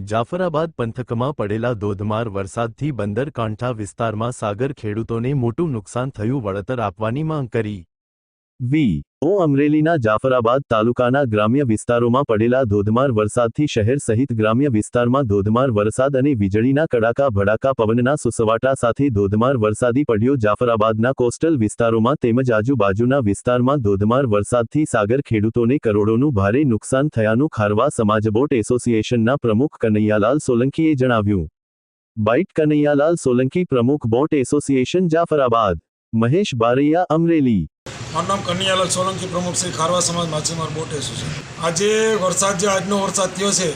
જાફરાબાદ પંથકમાં પડેલા ધોધમાર વરસાદથી બંદરકાંઠા વિસ્તારમાં સાગર ખેડૂતોને મોટું નુકસાન થયું, વળતર આપવાની માંગ કરી। અમરેલીના જાફરાબાદ તાલુકાના ગ્રામ્ય વિસ્તારોમાં પડેલા ધોધમાર વરસાદથી શહેર સહિત ગ્રામ્ય વિસ્તારમાં ધોધમાર વરસાદ અને વીજળીના કડાકા ભડાકા પવનના સુસવાટા સાથે ધોધમાર વરસાદી પડ્યો। જાફરાબાદના કોસ્ટલ વિસ્તારોમાં તેમજ આજુબાજુના વિસ્તારમાં ધોધમાર વરસાદથી સાગર ખેડૂતોને કરોડોનું ભારે નુકસાન થયાનું ખારવા સમાજ બોટ એસોસિએશનના પ્રમુખ કનૈયાલાલ સોલંકીએ જણાવ્યું। બાઇટ કનૈયાલાલ સોલંકી, પ્રમુખ બોટ એસોસિએશન જાફરાબાદ। મહેશ બારૈયા, અમરેલી। મારું નામ કનૈયાલાલ સોલંકી, પ્રમુખ શ્રી ખારવા સમાજ માછીમાર બોટ એસોસિએશન। આજે વરસાદ જે આજનો વરસાદ થયો છે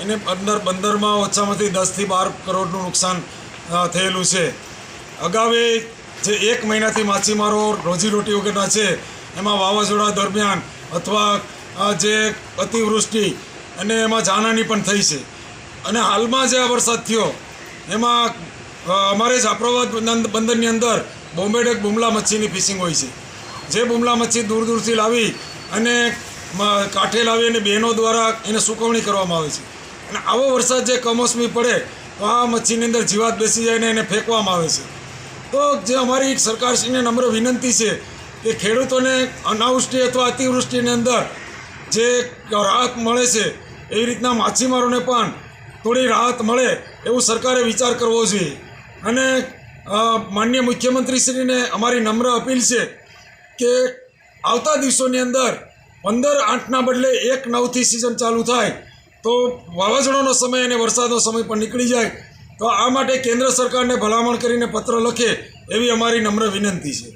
એને બંદરમાં ઓછામાંથી 10 થી 12 કરોડનું નુકસાન થયેલું છે। અગાઉે જે 1 મહિનાથી માછીમારો રોજીરોટી વગરના છે એમાં વાવાઝોડા દરમિયાન અથવા જે અતિવૃષ્ટિ અને એમાં જાનહાની પણ થઈ છે। અને હાલમાં જે આ વરસાદ થયો એમાં અમારે જાફરાબાદ બંદરની અંદર બોમ્બે ડેક બુમલા મચ્છીની ફિશિંગ હોય છે। જે બુમલા મચ્છી દૂર દૂરથી લાવી અને કાંઠે લાવી અને બહેનો દ્વારા એને સૂકવણી કરવામાં આવે છે। અને આવો વરસાદ જે કમોસમી પડે તો આ મચ્છીની અંદર જીવાત બેસી જાય ને એને ફેંકવામાં આવે છે। તો જે અમારી સરકારશ્રીને નમ્ર વિનંતી છે કે ખેડૂતોને અનાવૃષ્ટિ અથવા અતિવૃષ્ટિની અંદર જે રાહત મળે છે એવી રીતના માછીમારોને પણ થોડી રાહત મળે એવું સરકારે વિચાર કરવો જોઈએ। અને માનનીય મુખ્યમંત્રીશ્રીને અમારી નમ્ર અપીલ છે કે આવતા દિવસોની અંદર 15/8ના બદલે 1/9થી સિઝન ચાલુ થાય તો વાવાઝોડાનો સમય અને વરસાદનો સમય પણ નીકળી જાય। તો આ માટે કેન્દ્ર સરકારને ભલામણ કરીને પત્ર લખે એવી અમારી નમ્ર વિનંતી છે।